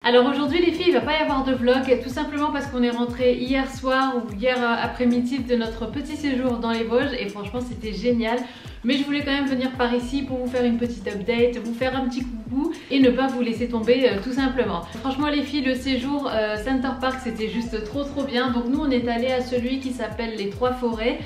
Alors aujourd'hui les filles, il va pas y avoir de vlog, tout simplement parce qu'on est rentré hier soir ou hier après-midi de notre petit séjour dans les Vosges et franchement c'était génial. Mais je voulais quand même venir par ici pour vous faire une petite update, vous faire un petit coucou et ne pas vous laisser tomber tout simplement. Franchement les filles, le séjour Center Park c'était juste trop bien. Donc nous on est allé à celui qui s'appelle les Trois Forêts.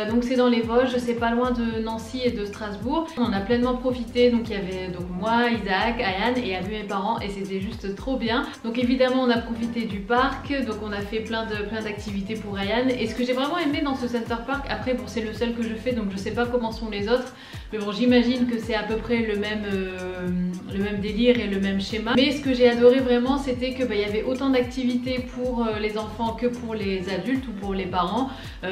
Donc c'est dans les Vosges, c'est pas loin de Nancy et de Strasbourg. On a pleinement profité, donc il y avait donc moi, Isaac, Ayane et il y avait mes parents et c'était juste trop bien. Donc évidemment on a profité du parc, donc on a fait plein d'activités pour Ayane. Et ce que j'ai vraiment aimé dans ce Center Park, après bon c'est le seul que je fais donc je sais pas comment sont les autres, mais bon j'imagine que c'est à peu près le même délire et le même schéma. Mais ce que j'ai adoré vraiment c'était que il y avait autant d'activités pour les enfants que pour les adultes ou pour les parents.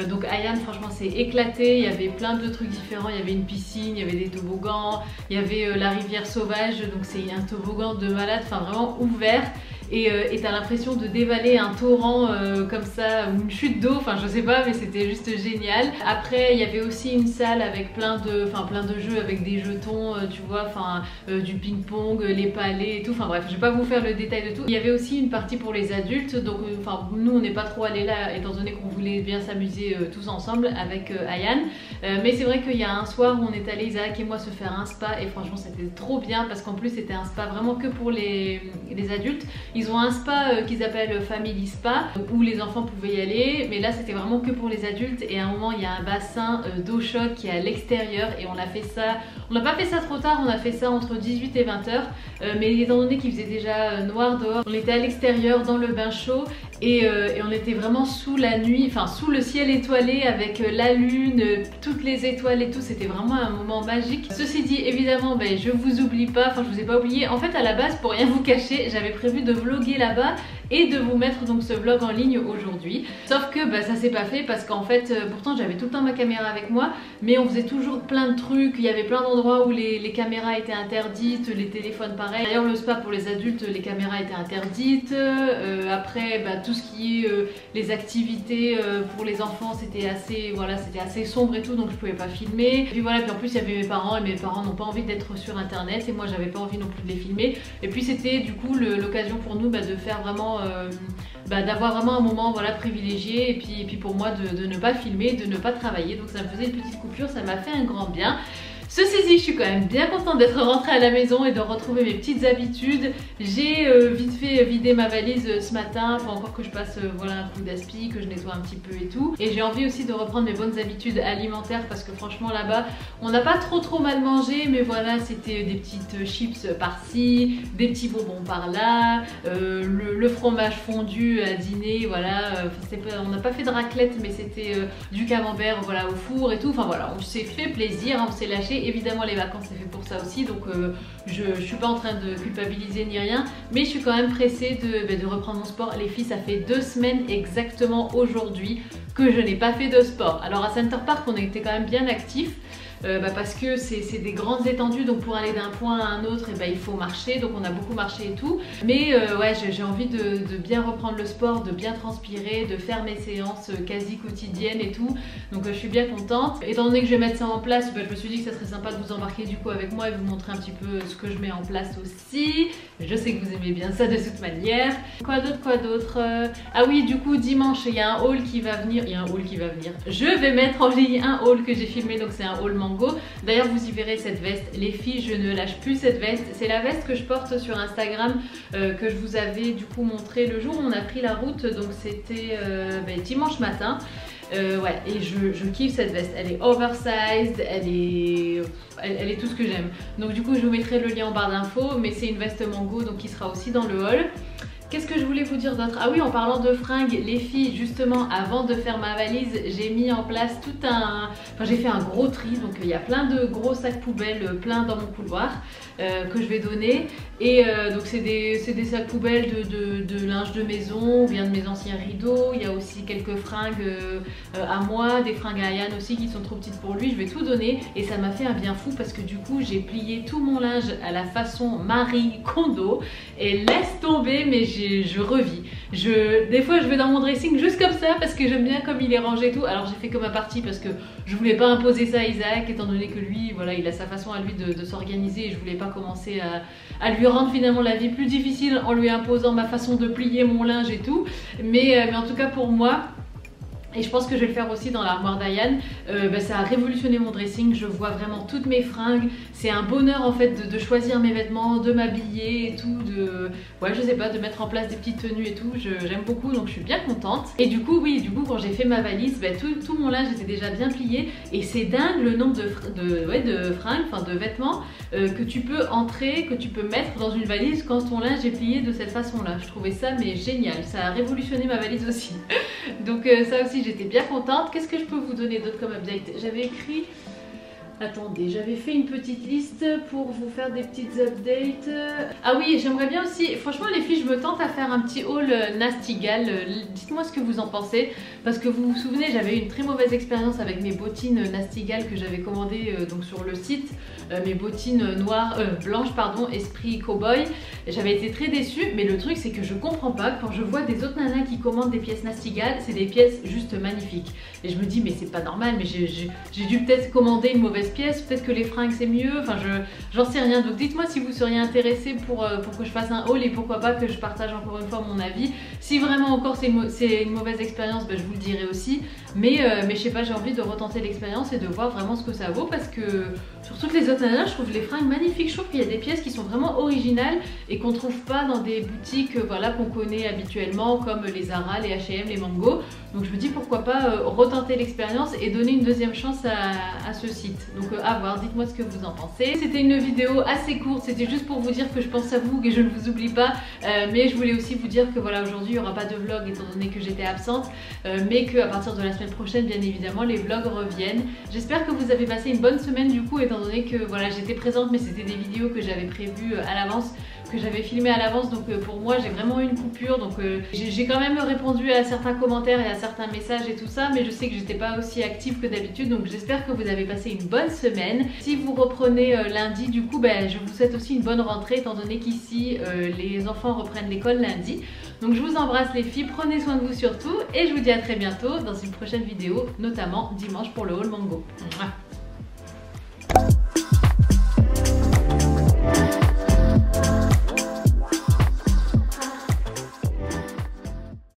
Donc Ayane franchement c'est éclaté, il y avait plein de trucs différents, il y avait une piscine, il y avait des toboggans, il y avait la rivière sauvage, donc c'est un toboggan de malade, enfin vraiment ouvert. Et t'as l'impression de dévaler un torrent comme ça, ou une chute d'eau, enfin je sais pas, mais c'était juste génial. Après il y avait aussi une salle avec plein de jeux avec des jetons, tu vois, enfin du ping-pong, les palets et tout, enfin bref, je vais pas vous faire le détail de tout. Il y avait aussi une partie pour les adultes, donc enfin nous on n'est pas trop allés là étant donné qu'on voulait bien s'amuser tous ensemble avec Ayane. Mais c'est vrai qu'il y a un soir où on est allé, Isaac et moi, se faire un spa et franchement c'était trop bien parce qu'en plus c'était un spa vraiment que pour les adultes. Ils ont un spa qu'ils appellent Family Spa où les enfants pouvaient y aller, mais là c'était vraiment que pour les adultes. Et à un moment il y a un bassin d'eau chaude qui est à l'extérieur et on a fait ça, on n'a pas fait ça trop tard, on a fait ça entre 18 et 20 h, mais étant donné qu'il faisait déjà noir dehors, on était à l'extérieur dans le bain chaud et on était vraiment sous la nuit, enfin sous le ciel étoilé avec la lune, toutes les étoiles et tout, c'était vraiment un moment magique. Ceci dit évidemment je vous oublie pas, enfin je vous ai pas oublié. En fait à la base, pour rien vous cacher, j'avais prévu de vlogger là-bas et de vous mettre donc ce vlog en ligne aujourd'hui. Sauf que ça s'est pas fait parce qu'en fait pourtant j'avais tout le temps ma caméra avec moi, mais on faisait toujours plein de trucs, il y avait plein d'endroits où les caméras étaient interdites, les téléphones pareil. D'ailleurs le spa pour les adultes, les caméras étaient interdites. Après tout ce qui est les activités pour les enfants c'était assez, voilà, c'était assez sombre et tout, donc je pouvais pas filmer. Et puis voilà, puis en plus il y avait mes parents et mes parents n'ont pas envie d'être sur internet et moi j'avais pas envie non plus de les filmer. Et puis c'était du coup l'occasion pour nous de faire vraiment d'avoir vraiment un moment voilà privilégié et puis pour moi de ne pas filmer, de ne pas travailler. Donc ça me faisait une petite coupure, ça m'a fait un grand bien. Ceci dit, je suis quand même bien contente d'être rentrée à la maison et de retrouver mes petites habitudes. J'ai vite fait vidé ma valise ce matin, faut encore que je passe voilà, un coup d'aspi, que je nettoie un petit peu et tout. Et j'ai envie aussi de reprendre mes bonnes habitudes alimentaires parce que franchement là-bas, on n'a pas trop mal mangé, mais voilà, c'était des petites chips par-ci, des petits bonbons par-là, le fromage fondu à dîner, voilà. On n'a pas fait de raclette, mais c'était du camembert voilà, au four et tout. Enfin voilà, on s'est fait plaisir, on s'est lâché. Évidemment les vacances c'est fait pour ça aussi, donc je suis pas en train de culpabiliser ni rien, mais je suis quand même pressée de reprendre mon sport. Les filles, ça fait 2 semaines exactement aujourd'hui que je n'ai pas fait de sport. Alors à Center Park on était quand même bien actifs. Parce que c'est des grandes étendues, donc pour aller d'un point à un autre il faut marcher, donc on a beaucoup marché et tout. Mais ouais, j'ai envie de bien reprendre le sport, de bien transpirer, de faire mes séances quasi quotidiennes et tout, donc je suis bien contente. Étant donné que je vais mettre ça en place, je me suis dit que ça serait sympa de vous embarquer du coup avec moi et vous montrer un petit peu ce que je mets en place aussi. Je sais que vous aimez bien ça de toute manière. Quoi d'autre ah oui, du coup dimanche il y a un haul qui va venir, je vais mettre en ligne un haul que j'ai filmé, donc c'est un haul mango. D'ailleurs vous y verrez cette veste, les filles, je ne lâche plus cette veste. C'est la veste que je porte sur Instagram, que je vous avais du coup montré le jour où on a pris la route, donc c'était dimanche matin. Ouais, et je kiffe cette veste, elle est oversized, elle est tout ce que j'aime. Donc du coup je vous mettrai le lien en barre d'infos, mais c'est une veste mango donc qui sera aussi dans le haul. Qu'est-ce que je voulais vous dire d'autre? Ah oui, en parlant de fringues, les filles, justement, avant de faire ma valise, j'ai mis en place tout un... Enfin, j'ai fait un gros tri, donc il y a plein de gros sacs poubelles, plein dans mon couloir, que je vais donner. Et donc c'est des sacs poubelles de linge de maison, ou bien de mes anciens rideaux. Il y a aussi quelques fringues à moi, des fringues à Ayane aussi qui sont trop petites pour lui. Je vais tout donner et ça m'a fait un bien fou parce que du coup, j'ai plié tout mon linge à la façon Marie Kondo. Et laisse tomber, mais j'ai je revis. Des fois je vais dans mon dressing juste comme ça parce que j'aime bien comme il est rangé et tout. Alors j'ai fait comme un parti parce que je voulais pas imposer ça à Isaac étant donné que lui, voilà, il a sa façon à lui de s'organiser et je voulais pas commencer à lui rendre finalement la vie plus difficile en lui imposant ma façon de plier mon linge et tout. Mais en tout cas pour moi, et je pense que je vais le faire aussi dans l'armoire d'Ayane, ça a révolutionné mon dressing, je vois vraiment toutes mes fringues, c'est un bonheur en fait de choisir mes vêtements, de m'habiller et tout, ouais je sais pas, de mettre en place des petites tenues et tout, j'aime beaucoup donc je suis bien contente. Et du coup oui, quand j'ai fait ma valise, tout mon linge était déjà bien plié et c'est dingue le nombre de fringues, enfin de vêtements que tu peux entrer, que tu peux mettre dans une valise quand ton linge est plié de cette façon là. Je trouvais ça mais génial, ça a révolutionné ma valise aussi. Donc ça aussi j'étais bien contente. Qu'est-ce que je peux vous donner d'autre comme update? J'avais écrit... Attendez, j'avais fait une petite liste pour vous faire des petites updates. Ah oui, j'aimerais bien aussi... Franchement les filles, je me tente à faire un petit haul Nasty Gal. Dites-moi ce que vous en pensez. Parce que vous vous souvenez, j'avais eu une très mauvaise expérience avec mes bottines Nasty Gal que j'avais commandées donc sur le site. Mes bottines blanches, pardon, Esprit Cowboy. J'avais été très déçue, mais le truc c'est que je comprends pas. Quand je vois des autres nanas qui commandent des pièces Nasty Gal, c'est des pièces juste magnifiques. Et je me dis mais c'est pas normal, mais j'ai dû peut-être commander une mauvaise pièce, peut-être que les fringues c'est mieux, enfin j'en sais rien. Donc dites-moi si vous seriez intéressé pour que je fasse un haul et pourquoi pas que je partage encore une fois mon avis. Si vraiment encore c'est une mauvaise expérience, je vous le dirai aussi. Mais je sais pas, j'ai envie de retenter l'expérience et de voir vraiment ce que ça vaut parce que sur toutes les autres nanas, je trouve les fringues magnifiques. Je trouve qu'il y a des pièces qui sont vraiment originales et qu'on trouve pas dans des boutiques voilà, qu'on connaît habituellement comme les Zara, les H&M, les Mango. Donc je me dis pourquoi pas retenter l'expérience et donner une deuxième chance à ce site. Donc à voir, dites-moi ce que vous en pensez. C'était une vidéo assez courte, c'était juste pour vous dire que je pense à vous, que je ne vous oublie pas. Mais je voulais aussi vous dire que voilà, aujourd'hui il n'y aura pas de vlog étant donné que j'étais absente. Mais qu'à partir de la semaine prochaine, bien évidemment, les vlogs reviennent. J'espère que vous avez passé une bonne semaine du coup, étant donné que voilà, j'étais présente mais c'était des vidéos que j'avais prévues à l'avance, que j'avais filmé à l'avance, donc pour moi j'ai vraiment eu une coupure, donc j'ai quand même répondu à certains commentaires et à certains messages et tout ça, mais je sais que j'étais pas aussi active que d'habitude, donc j'espère que vous avez passé une bonne semaine. Si vous reprenez lundi du coup, je vous souhaite aussi une bonne rentrée étant donné qu'ici les enfants reprennent l'école lundi. Donc je vous embrasse les filles, prenez soin de vous surtout et je vous dis à très bientôt dans une prochaine vidéo, notamment dimanche pour le haul Mango. Mouah.